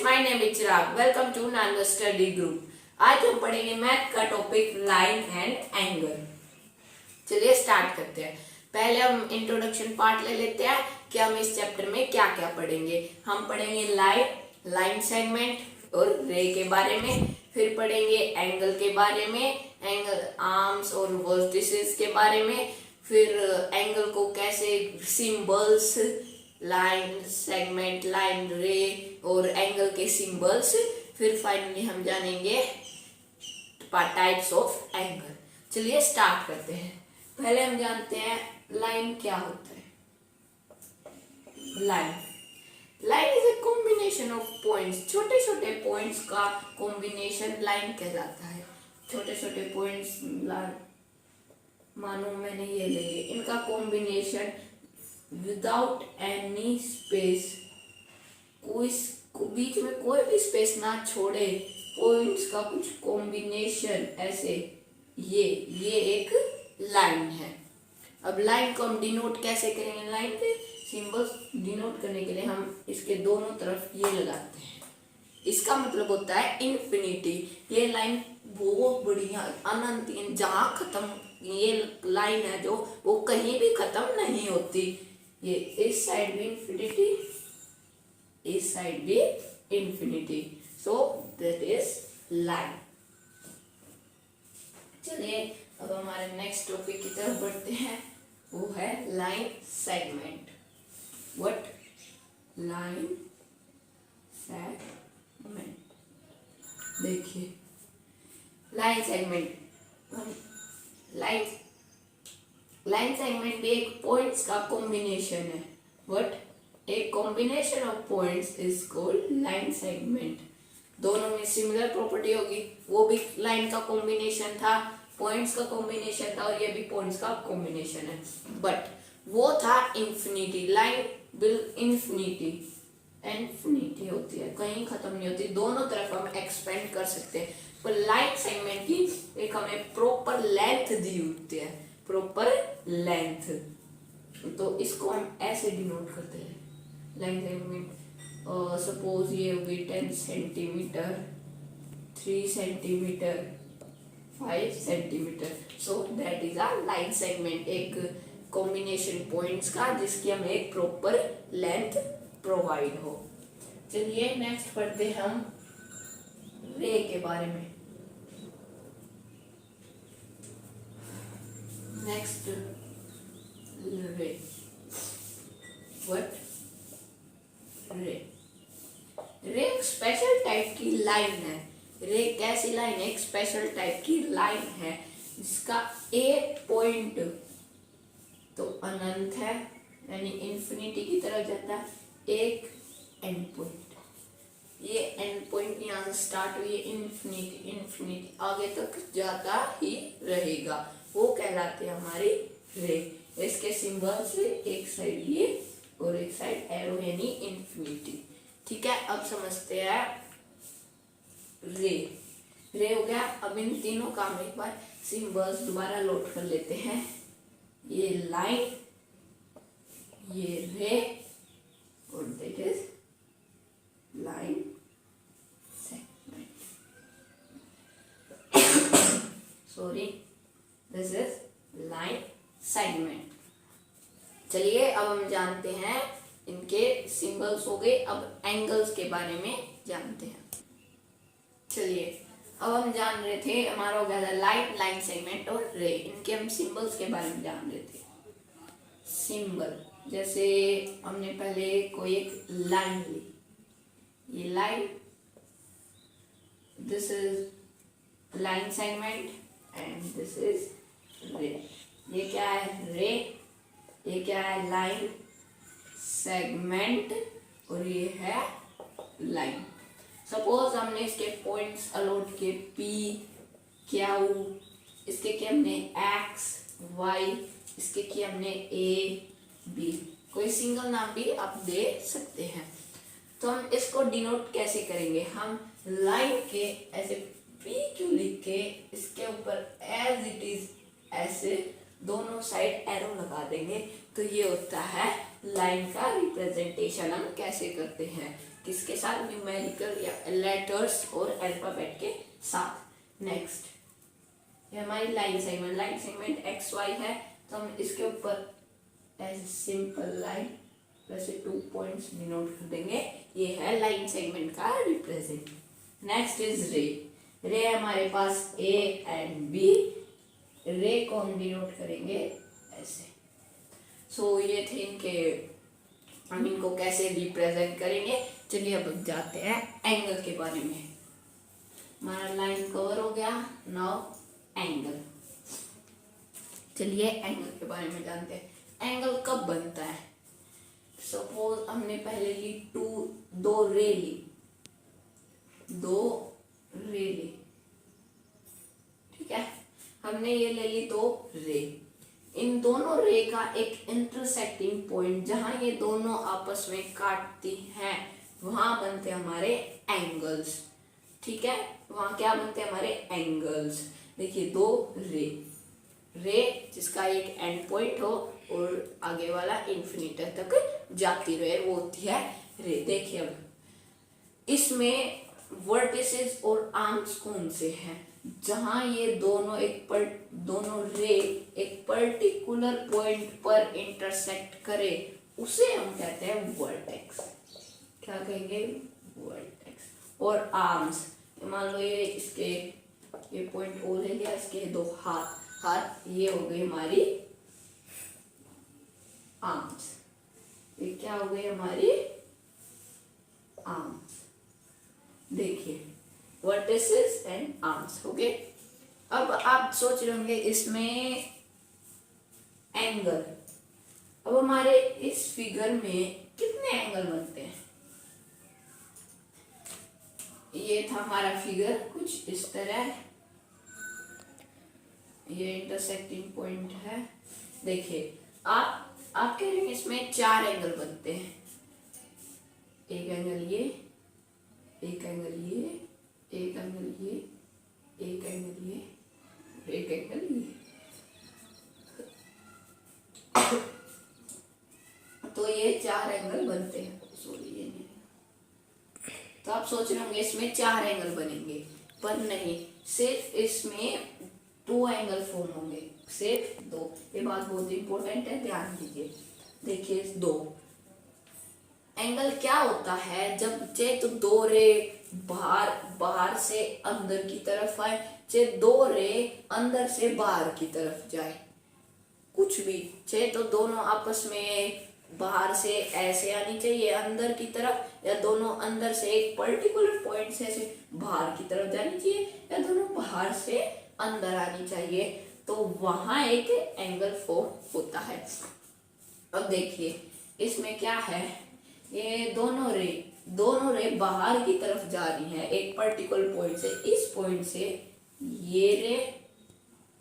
My name is Chirag. Welcome to Nanwa study group. आज हम पढ़ेंगे मैथ का टॉपिक लाइन एंड एंगल। चलिए स्टार्ट करते हैं। पहले हम इंट्रोडक्शन पार्ट ले लेते हैं कि हम इस चैप्टर में क्या क्या पढ़ेंगे। हम पढ़ेंगे लाइन सेगमेंट और रे के बारे में, फिर पढ़ेंगे एंगल के बारे में, एंगल आर्म्स और वर्टिसेस के बारे में, फिर एंगल को कैसे सिंबल्स लाइन सेगमेंट, लाइन, रे और एंगल के सिंबल्स, फिर फाइनली हम जानेंगे टाइप्स ऑफ एंगल। चलिए स्टार्ट करते हैं। पहले हम जानते हैं लाइन क्या होता है। Line is a combination of points. छोटे छोटे पॉइंट्स का कॉम्बिनेशन लाइन कहलाता है। छोटे छोटे पॉइंट्स मानो मैंने ये ले लिए, इनका कॉम्बिनेशन विदाउट एनी स्पेस, कोई बीच में कोई भी स्पेस ना छोड़े, पॉइंट्स का कुछ कॉम्बिनेशन ऐसे, ये एक लाइन है। अब लाइन को हम डिनोट कैसे करेंगे? लाइन के सिंबल्स डिनोट करने के लिए हम इसके दोनों तरफ ये लगाते हैं। इसका मतलब होता है इन्फिनिटी। ये लाइन बहुत बढ़िया अनंत, जहां खत्म ये लाइन है जो वो कहीं भी खत्म नहीं होती। ये इस साइड भी इंफिनिटी, इस साइड भी infinity, so that is line. चलिए अब हमारे नेक्स्ट टॉपिक की तरफ बढ़ते हैं, वो है line segment. What? Line segment. देखिए लाइन सेगमेंट, लाइन सेगमेंट भी एक पॉइंट्स का कॉम्बिनेशन है। What? A combination of points is called line segment. दोनों में सिमिलर प्रॉपर्टी होगी। वो भी लाइन का कॉम्बिनेशन था, पॉइंट्स का कॉम्बिनेशन था, और ये भी पॉइंट्स का कॉम्बिनेशन है, बट वो था इंफिनिटी। लाइन बिल इंफिनिटी होती है, कहीं खत्म नहीं होती, दोनों तरफ हम एक्सपेंड कर सकते हैं। पर लाइन सेगमेंट की एक हमें प्रॉपर लेंथ दी होती है, प्रॉपर लेंथ। तो इसको हम ऐसे डिनोट करते हैं लाइन सेगमेंट। सपोज ये होगी 10 centimetre, 3 centimetre, 5 centimetre, so that is a line segment. एक कॉम्बिनेशन पॉइंट्स का जिसकी हमें एक प्रॉपर लेंथ प्रोवाइड हो। चलिए नेक्स्ट पढ़ते हैं हम रे के बारे में। नेक्स्ट रे। व्हाट? रे एक स्पेशल टाइप की लाइन है। रे कैसी लाइन है? एक स्पेशल टाइप की लाइन है जिसका एक पॉइंट तो अनंत है, यानी इंफिनिटी की तरफ जाता है, एक एंड पॉइंट। ये एंड पॉइंट यहाँ से स्टार्ट हुई, इंफिनिटी आगे तक जाता ही रहेगा, वो कहलाते हैं हमारी रे। इसके सिंबल से एक साइड ये और एक साइड एरो, यानी इंफिनिटी। ठीक है, अब समझते हैं रे हो गया। अब इन तीनों का हम एक बार सिंबल्स दोबारा लोड कर लेते हैं। ये लाइन, ये रे, और that is line segment. Sorry, this is line segment. चलिए अब हम जानते हैं इनके सिंबल्स हो गए। अब एंगल्स के बारे में जानते हैं। चलिए अब हम जान रहे थे, हमारा हो गया था लाइन सेगमेंट और रे। इनके हम सिंबल्स के बारे में जान रहे थे। सिंबल जैसे हमने पहले कोई एक लाइन ली, ये line, this is line segment and this is रे। ये क्या है? रे। ये क्या है? लाइन सेगमेंट, और ये है लाइन। सपोज हमने इसके पॉइंट्स अलॉट किए P, Q, इसके किए हमने X, Y, इसके किए हमने A, B। कोई सिंगल नाम भी आप दे सकते हैं। तो हम इसको डिनोट कैसे करेंगे? हम लाइन के ऐसे PQ लिख के इसके ऊपर एज इट इज ऐसे दोनों साइड एरो लगा देंगे, तो ये होता है लाइन का रिप्रेजेंटेशन। हम कैसे करते हैं? किसके साथ, न्यूमेरिकल या लेटर्स और अल्फाबेट के साथ। नेक्स्ट ये हमारी लाइन सेगमेंट एक्स वाई है, तो हम इसके ऊपर एज सिंपल लाइन वैसे 2 पॉइंट्स डिनोट कर देंगे। ये है लाइन सेगमेंट का रिप्रेजेंट। नेक्स्ट इज रे हमारे पास ए एंड बी। रे को हम डिनोट करेंगे ऐसे। सो ये थे इनके, हम इनको कैसे रिप्रेजेंट करेंगे। चलिए अब जाते हैं एंगल के बारे में। हमारा लाइन कवर हो गया, नाउ एंगल। चलिए एंगल के बारे में जानते हैं। एंगल कब बनता है। सपोज हमने पहले ली दो रे ली, ठीक है। हमने ये ले ली 2 रे। इन दोनों रे का एक इंटरसेक्टिंग पॉइंट जहां ये दोनों आपस में काटती हैं, वहां बनते हमारे एंगल्स, ठीक है। वहां क्या बनते हैं हमारे एंगल्स। देखिए 2 रे जिसका एक एंड पॉइंट हो और आगे वाला इन्फिनिटी तक जाती रहे, वो होती है रे। देखिए अब इसमें वर्टिसेस और आर्म्स कौन से हैं, जहां ये दोनों रे एक पर्टिकुलर पॉइंट पर इंटरसेक्ट करे, उसे हम कहते हैं वर्टेक्स। क्या कहेंगे, वर्टेक्स। और आर्म्स, मान लो ये पॉइंट ओ ले लिया, इसके 2 हाथ, ये हो गई हमारी आर्म्स। ये क्या हो गई हमारी आर्म्स। देखिए वर्टिसेस एंड आर्म्स हो गए। अब आप सोच रहे होंगे इसमें एंगल। अब हमारे इस फिगर में कितने एंगल बनते हैं। ये था हमारा फिगर कुछ इस तरह, ये इंटरसेक्टिंग पॉइंट है। देखिए आप कह रहे हैं इसमें 4 एंगल बनते हैं। एक एंगल ये, एक एंगल ये, एक एंगल ये, एक एंगल ये, एक एंगल ये। तो ये 4 एंगल बनते हैं। सॉरी ये नहीं, तो आप सोच रहे होंगे इसमें 4 एंगल बनेंगे, पर नहीं, सिर्फ इसमें 2 एंगल फॉर्म होंगे, सिर्फ 2। ये बात बहुत इंपॉर्टेंट है, ध्यान दीजिए। देखिए 2 एंगल क्या होता है, जब चाहे तो 2 रे बाहर से अंदर की तरफ आए, चाहे 2 रे अंदर से बाहर की तरफ जाए, कुछ भी, चाहे तो दोनों आपस में बाहर से ऐसे आनी चाहिए अंदर की तरफ, या दोनों अंदर से एक पर्टिकुलर पॉइंट से ऐसे बाहर की तरफ जानी चाहिए, या दोनों बाहर से अंदर आनी चाहिए, तो वहां एक एंगल फॉर्म होता है। अब देखिए इसमें क्या है, ये दोनों रे बाहर की तरफ जा रही हैं एक पर्टिकुलर पॉइंट से। इस पॉइंट से ये रे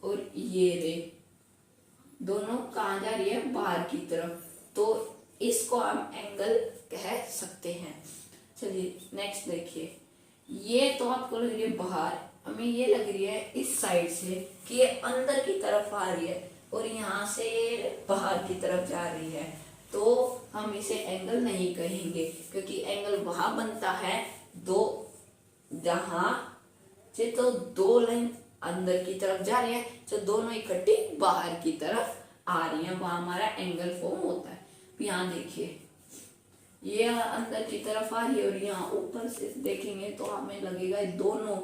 और ये रे दोनों कहाँ जा रही है, बाहर की तरफ, तो इसको हम एंगल कह सकते हैं। चलिए नेक्स्ट देखिए, ये तो आपको लग रही है बाहर, हमें ये लग रही है इस साइड से कि ये अंदर की तरफ आ रही है और यहाँ से बाहर की तरफ जा रही है, तो हम इसे एंगल नहीं कहेंगे, क्योंकि एंगल वहां बनता है जहां से तो 2 लाइन अंदर की तरफ जा रही है, तो दोनों इकट्ठी बाहर की तरफ आ रही है, वहां हमारा एंगल फॉर्म होता है। यहाँ देखिए ये अंदर की तरफ आ रही है और यहाँ ऊपर से देखेंगे तो हमें लगेगा दोनों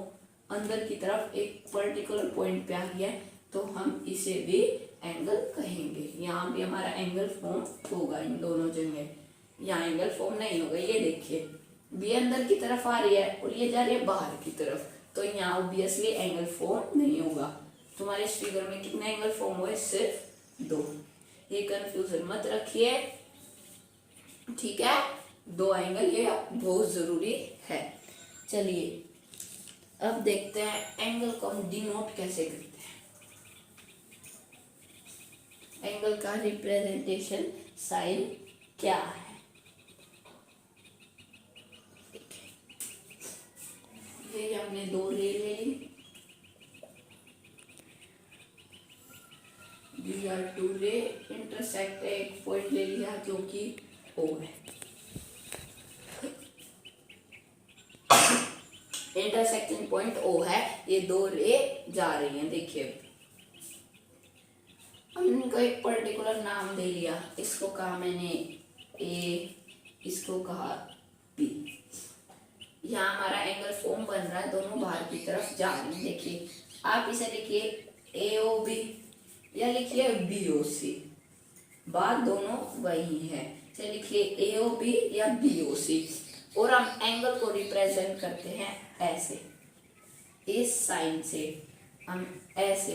अंदर की तरफ एक पर्टिकुलर पॉइंट पे आ रही है, तो हम इसे भी एंगल कहेंगे। यहाँ भी हमारा एंगल फॉर्म होगा इन दोनों जगह, यहाँ एंगल फॉर्म नहीं होगा। ये देखिए बी अंदर की तरफ आ रही है और ये जा रही है बाहर की तरफ, तो यहाँ ऑब्वियसली एंगल फॉर्म नहीं होगा। तुम्हारे इस फिगर में कितने एंगल फॉर्म हुए, सिर्फ 2। ये कंफ्यूजन मत रखिए, ठीक है। 2 एंगल ये बहुत जरूरी है। चलिए अब देखते हैं एंगल को हम डिनोट कैसे करते हैं। एंगल का रिप्रेजेंटेशन साइन क्या है। ये हमने 2 रे ले ली, these are 2 रे, इंटरसेक्ट एक पॉइंट ले लिया जो कि O है। इंटरसेक्टिंग पॉइंट O है, ये दो रे जा रही हैं। देखिए हमने इनको एक पर्टिकुलर नाम दे लिया, इसको कहा मैंने A, इसको कहा B। यहाँ हमारा एंगल फॉर्म बन रहा है, दोनों बाहर की तरफ जा रहे हैं। देखिए आप इसे लिखिए AOB या लिखिए BOC, बात दोनों वही है। चलिए लिखिए AOB या BOC, और हम एंगल को रिप्रेजेंट करते हैं ऐसे, इस साइन से हम ऐसे,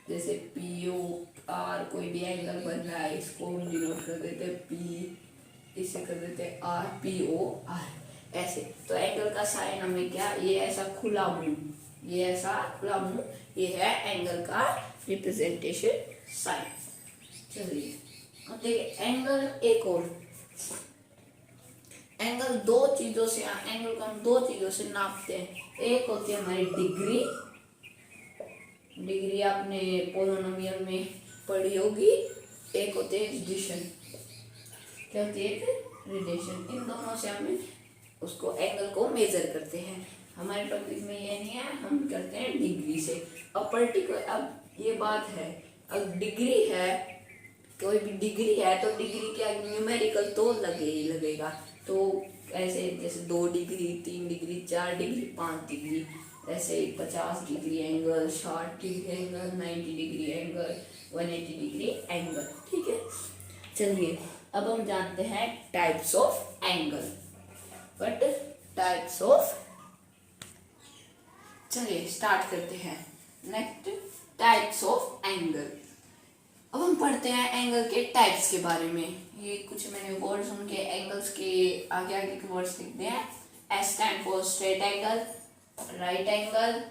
जैसे POR कोई भी एंगल बन रहा है, इसको हम डिनोट कर देते हैं P, इसे कर देते हैं RPOR ऐसे। तो एंगल का साइन हमें क्या, ये ऐसा खुला मुंह, ये ऐसा खुला मुंह, ये है एंगल का रिप्रेजेंटेशन साइन। चलिए अब देखिए एंगल एक और, एंगल दो चीजों से, एंगल को हम दो चीजों से नापते हैं। एक होती है हमारी डिग्री, डिग्री आपने पोलिनोमियल में पढ़ी होगी। एक होती है रिलेशन, क्या होती है, रिलेशन। इन दोनों से हमें उसको एंगल को मेजर करते हैं। हमारे टॉपिक में ये नहीं है, हम करते हैं डिग्री से। अब पर्टिकुलर, अब ये बात है, अब डिग्री है, कोई भी डिग्री है तो डिग्री क्या न्यूमेरिकल तो लगे ही लगेगा। तो ऐसे जैसे 2 डिग्री, 3 डिग्री, 4 डिग्री, 5 डिग्री, ऐसे 50 degree angle, 60 degree angle, 90 degree angle, 180 degree angle. ठीक है, चलिए अब हम जानते हैं types of angle. But types of, चलिए स्टार्ट करते हैं। Next, types of angle. अब हम पढ़ते हैं एंगल के टाइप्स के बारे में। ये कुछ मैंने वर्ड्स उनके एंगल्स के आगे आगे के वर्ड्स लिख दिए हैं। S stand for straight angle, right angle,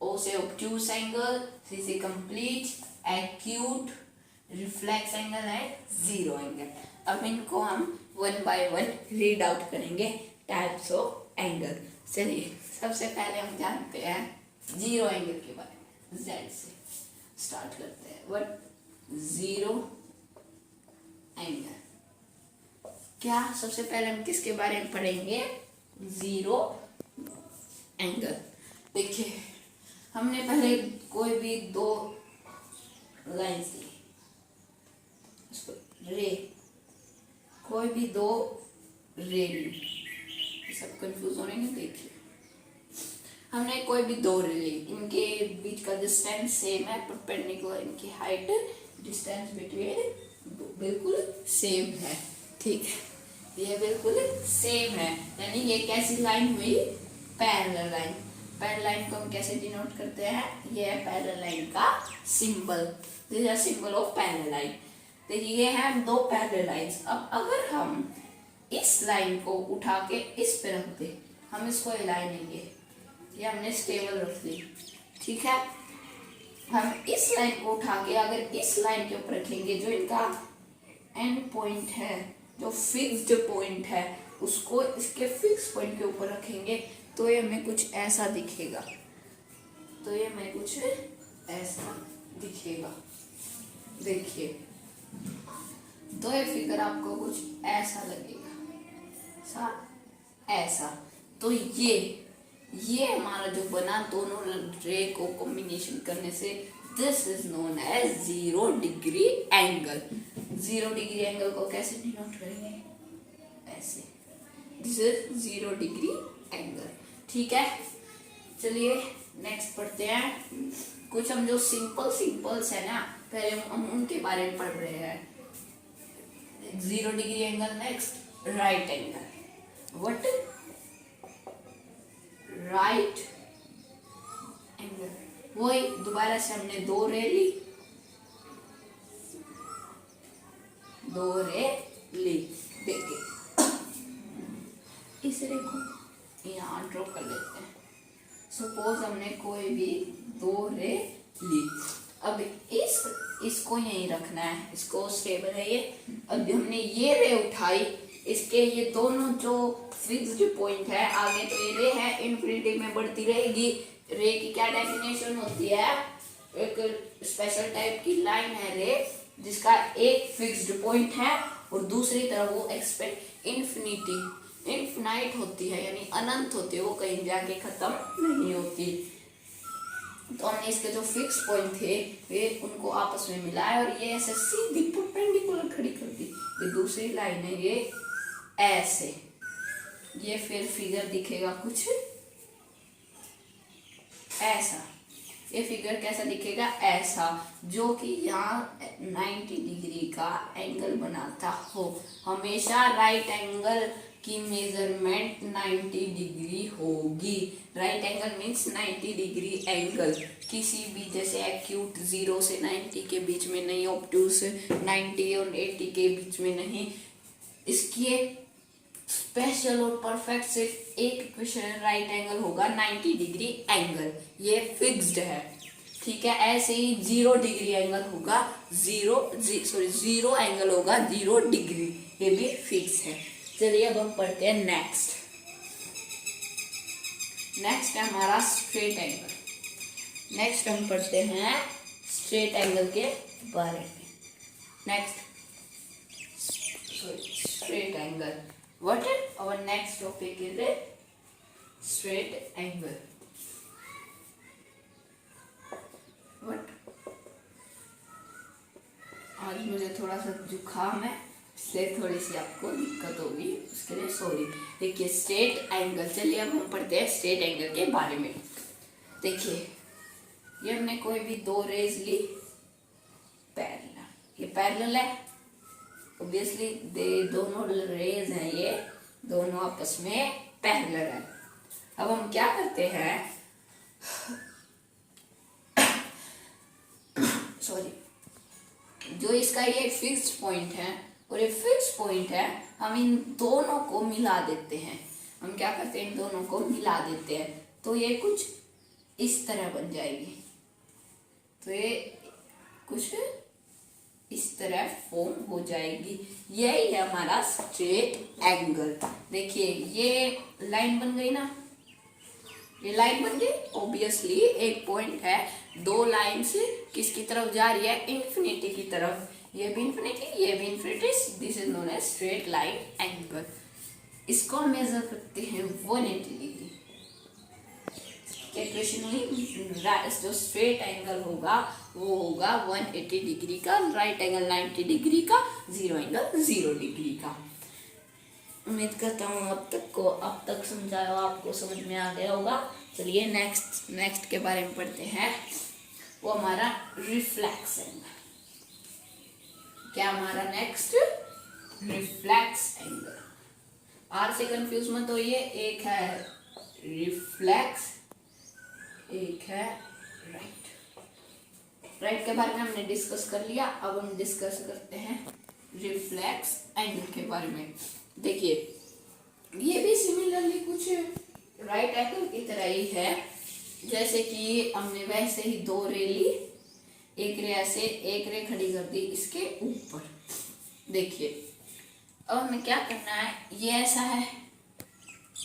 O से ऑब्ट्यूज एंगल, C से complete, acute, reflex angle and zero angle. अब इनको हम one by one read out करेंगे, टाइप्स ऑफ एंगल। चलिए सबसे पहले हम जानते हैं जीरो एंगल के बारे में। Z से स्टार्ट करते हैं। व्हाट जीरो एंगल क्या, सबसे पहले हम किसके बारे में पढ़ेंगे, जीरो एंगल। देखिए हमने पहले कोई भी दो लाइन ली, रे, कोई भी दो रे ली, सब कंफ्यूज होने में। देखिए हमने कोई भी दो रे ली, इनके बीच का डिस्टेंस सेम है, परपेंडिकुलर, इनकी हाइट, डिस्टेंस बिटवीन बिल्कुल सेम है। ठीक है, ये बिल्कुल सेम है, यानी ये कैसी लाइन हुई, पैरेलल लाइन। पैरेलल लाइन को हम कैसे डिनोट करते हैं, ये है पैरेलल लाइन का symbol, this is symbol of parallel line. देखिए ये है दो पैरेलल लाइंस। अब अगर हम इस लाइन को उठा के इस पे रख दे, हम इसको हिलाए नहीं, ये हमने स्टेबल रख दी। ठीक है, हम इस लाइन को उठा के अगर इस लाइन के ऊपर रखेंगे, जो इनका एंड पॉइंट है, जो फिक्स्ड पॉइंट है, उसको इसके फिक्स पॉइंट के ऊपर रखेंगे, तो ये हमें कुछ ऐसा दिखेगा, तो ये हमें कुछ ऐसा दिखेगा। देखिए तो ये फिगर आपको कुछ ऐसा लगेगा, ऐसा। तो ये हमारा जो बना दोनों रे को कॉम्बिनेशन करने से, this is known as zero degree angle. Zero degree angle को कैसे डिनोट करेंगे, ऐसे, this is zero degree angle. ठीक है, चलिए नेक्स्ट पढ़ते हैं। कुछ हम जो सिंपल्स है ना, पहले हम उनके बारे में पढ़ रहे हैं। Zero degree angle, next right angle. What right angle, वही दोबारा से हमने दो रे ली, देखिए इस रे को यहाँ ड्रॉ कर लेते हैं। सपोज हमने कोई भी दो रे ली, अब इसको यहीं रखना है, इसको स्टेबल है ये। अब हमने ये रे उठाई, इसके ये दोनों जो फिक्स्ड पॉइंट है, आगे तो ये रे है इन्फिनिटी में बढ़ती रहेगी। रे की क्या डेफिनेशन होती है, एक स्पेशल टाइप की लाइन है रे, जिसका एक फिक्स्ड पॉइंट है और दूसरी तरफ वो एक्सपेंड इन्फिनिटी, इनफिनाइट होती है, यानी अनंत होती है, वो कहीं जाके खत्म नहीं होती। तो हमने इसके जो फिक्स पॉइंट थे वे उनको आपस में मिलाया और ये ऐसे सीधी परपेंडिकुलर खड़ी कर दी। ये दूसरी लाइन है, ये ऐसे, ये फिर फिगर दिखेगा कुछ ऐसा। ये फिगर कैसा दिखेगा? ऐसा, जो कि यहाँ 90 डिग्री का एंगल बनाता हो। हमेशा राइट एंगल की मेजरमेंट 90 डिग्री होगी। Right angle means 90 degree angle, किसी भी जैसे एक्यूट 0 से 90 के बीच में नहीं, ऑब्टूस 90 और 80 के बीच में नहीं। इसकी एक स्पेशल और परफेक्ट सिर्फ एक इक्वेशन, राइट एंगल होगा 90 डिग्री एंगल, ये फिक्स्ड है। ठीक है, ऐसे ही 0 डिग्री एंगल होगा, जीरो एंगल होगा 0 डिग्री, ये भी फिक्स है। चलिए अब हम पढ़ते हैं नेक्स्ट है हमारा स्ट्रेट एंगल। नेक्स्ट हम पढ़ते हैं स्ट्रेट एंगल के बारे में। Next straight angle, what our next topic is a straight angle. What? आज मुझे थोड़ा सा जुकाम है, इसलिए थोड़ी सी आपको दिक्कत होगी, उसके लिए सॉरी। देखिए स्ट्रेट एंगल, चलिए अब हम पढ़ते हैं स्ट्रेट एंगल के बारे में। देखिए ये हमने कोई भी दो रेज ली पैरेलल, ये पैरेलल है, ऑब्वियसली दोनों रेज हैं, ये दोनों आपस में पैरेलल है। अब हम क्या करते हैं, सॉरी, जो इसका ये फिक्स्ड पॉइंट है और ये फिक्स पॉइंट है, हम इन दोनों को मिला देते हैं। हम क्या करते हैं, इन दोनों को मिला देते हैं, तो ये कुछ इस तरह बन जाएगी। तो ये कुछ इस तरह फॉर्म हो जाएगी, यही है हमारा स्ट्रेट एंगल। देखिए ये लाइन बन गई ना, ये लाइन बन गई, ऑब्वियसली एक पॉइंट है, दो लाइन से किसकी तरफ जा रही है, इंफिनिटी की तरफ, ये भी इंफिनिटी, ये भी infinity, this is known as straight line angle. इसको मेजर करते हैं 180 डिग्री। इक्वेशन हुई, जो स्ट्रेट एंगल होगा वो होगा 180 डिग्री का, राइट एंगल 90 डिग्री का, जीरो एंगल 0 डिग्री का। उम्मीद करता हूँ अब तक समझाया आपको समझ में आ गया होगा। चलिए नेक्स्ट के बारे में पढ़ते हैं, वो हमारा रिफ्लेक्स एंगल। क्या हमारा नेक्स्ट? Reflex angle. आर से कंफ्यूज मत होइए, एक है रिफ्लेक्स, एक है राइट के बारे में हमने डिस्कस कर लिया। अब हम डिस्कस करते हैं रिफ्लेक्स एंगल के बारे में। देखिए ये भी सिमिलरली कुछ राइट एंगल की तरह ही है, जैसे कि हमने वैसे ही दो रे ली, एक रे ऐसे, एक रे खड़ी कर दी इसके ऊपर। देखिए अब हमें क्या करना है, ये ऐसा है,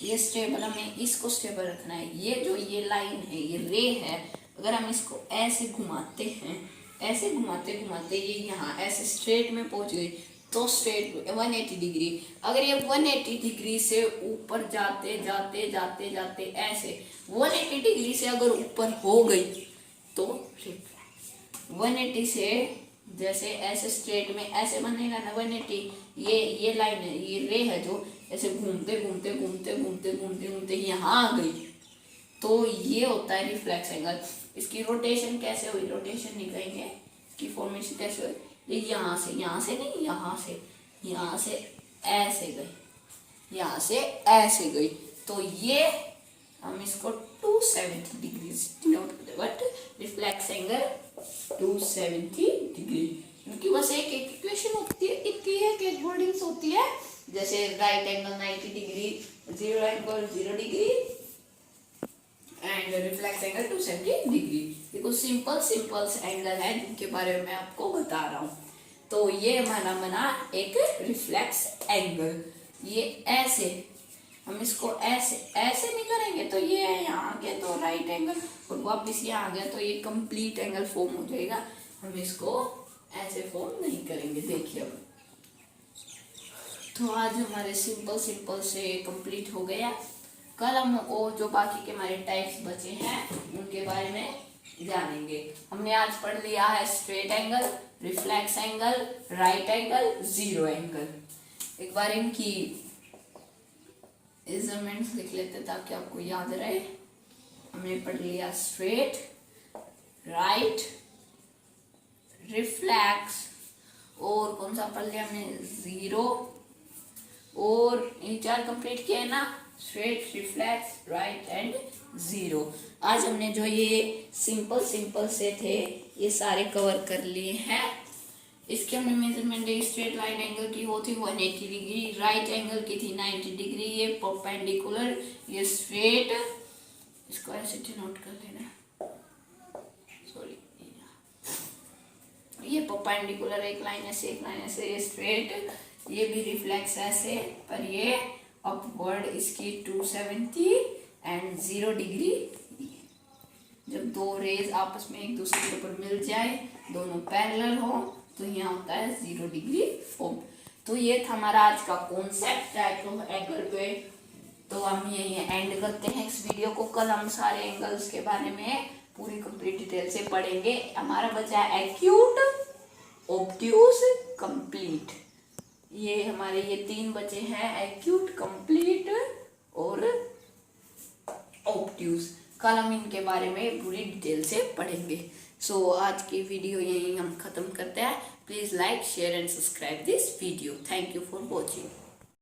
ये स्टेबल, हमें इसको स्टेबल रखना है। ये लाइन है, ये रे है, अगर हम इसको ऐसे घुमाते हैं, ऐसे घुमाते घुमाते ये यहाँ ऐसे स्ट्रेट में पहुंच गई, तो स्ट्रेट 180 डिग्री। अगर ये 180 डिग्री से ऊपर जाते जाते जाते जाते ऐसे 180 डिग्री से अगर ऊपर हो गई तो 180 से जैसे ऐसे स्ट्रेट में ऐसे बनेगा ना 180, ये लाइन है, ये रे है जो ऐसे घूमते घूमते घूमते घूमते घूमते घूमते यहाँ आ गई, तो ये होता है रिफ्लेक्स एंगल। इसकी रोटेशन कैसे हुई, रोटेशन नहीं कहेंगे, इसकी फॉर्मेशन कैसे हुई, ये यहाँ से नहीं, यहाँ से ऐसे गई, यहाँ से ऐसे गई, तो ये हम इसको 270 डिग्री डिनोट करते हैं। बट रिफ्लेक्स एंगल 270 डिग्री, क्योंकि बस एक इक्वेशन होती है, इतनी है कि वर्डिंग्स होती है, जैसे right angle 90 degree, zero angle 0 degree and reflex angle 270 degree. देखो सिंपल एंगल है जिनके बारे में मैं आपको बता रहा हूँ। तो ये हमारा बना एक रिफ्लेक्स एंगल। ये ऐसे, हम इसको ऐसे नहीं करेंगे तो ये यहाँ आ गया तो राइट एंगल, और वापिस यहाँ आ गया तो ये कंप्लीट एंगल फॉर्म हो जाएगा। हम इसको ऐसे फॉर्म नहीं करेंगे। देखिए अब तो आज हमारे सिंपल से कंप्लीट हो गया। कल हम जो बाकी के हमारे टाइप्स बचे हैं उनके बारे में जानेंगे। हमने आज पढ़ लिया है straight angle, reflex angle, right angle, zero angle. एक बार इनकी मेजरमेंट्स लिख लेते ताकि आपको याद रहे। हमने पढ़ लिया स्ट्रेट, राइट, रिफ्लेक्स और कौन सा पढ़ लिया हमने, जीरो। और ये 4 कंप्लीट किया है ना, straight, reflex, right and zero. आज हमने जो ये सिंपल से थे ये सारे कवर कर लिए हैं। इसके हमने मेजरमेंट स्ट्रेट लाइन एंगल की होती 180 डिग्री, राइट एंगल की थी 90 डिग्री। ये परपेंडिकुलर, ये स्ट्रेट, इसको ऐसे नोट कर लेना, सॉरी। ये परपेंडिकुलर, एक लाइन ऐसे एक लाइन ऐसे, ये स्ट्रेट, ये भी रिफ्लेक्स ऐसे, पर ये अपवर्ड इसकी 270 एंड 0 डिग्री। जब दो रेज आपस में एक दूसरे के ऊपर मिल जाए, दोनों पैरेलल हो, तो यहाँ होता है 0 डिग्री फॉर्म। तो ये था हमारा आज का कॉन्सेप्ट टाइप ऑफ एंगल पे। तो हम यही एंड करते हैं इस वीडियो को। कल हम सारे एंगल्स के बारे में पूरी कंप्लीट डिटेल से पढ़ेंगे। हमारा बचा है एक्यूट, ऑब्ट्यूज, कंप्लीट। ये हमारे ये 3 बचे हैं, एक्यूट, कंप्लीट और ऑब्ट्यूज। कल हम इनके बारे में पूरी डिटेल से पढ़ेंगे। सो आज की वीडियो यहीं हम खत्म करते हैं। Please like, share and subscribe this video. Thank you for watching.